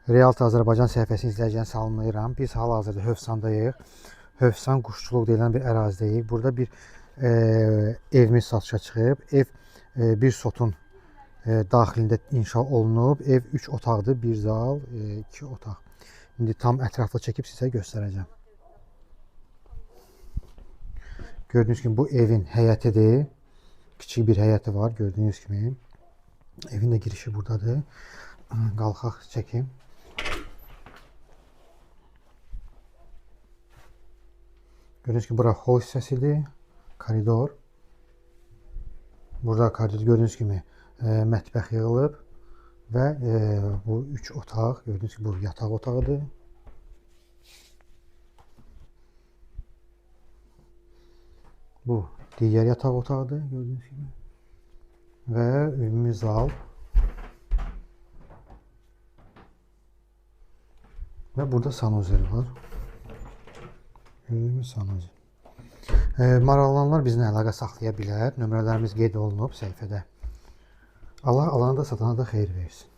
Realtı Azərbaycan səhifəsini izləyəcəyini salamlayıram. Biz hal-hazırda Hövsandayıq. Hövsan quşçuluq deyilən bir ərazidəyik. Burada bir evimiz satışa çıxıb. Ev bir sotun daxilində inşa olunub. Ev 3 otaqdır, 1 zal, 2 otaq. İndi tam ətraflı çəkib sizə göstərəcəm. Gördüyünüz kimi bu evin həyətidir. Kiçik bir həyəti var gördüyünüz kimi. Evin də girişi buradadır. Qalxaq çəkim. Gördüğünüz gibi bura hol hissəsidir, koridor. Burada koridor gördüğünüz gibi mətbəx yığılıb və bu 3 otaq, gördüğünüz gibi bu yataq otağıdır. Bu digər yataq otağıdır gördüğünüz gibi və ümumi zal və burada sanuzeli var. Gördüğünüz sanuzel. Maraqlananlar bizimlə əlaqə saxlaya bilər. Nömrələrimiz qeyd olunub səhifədə. Allah alana da satana da xeyir versin.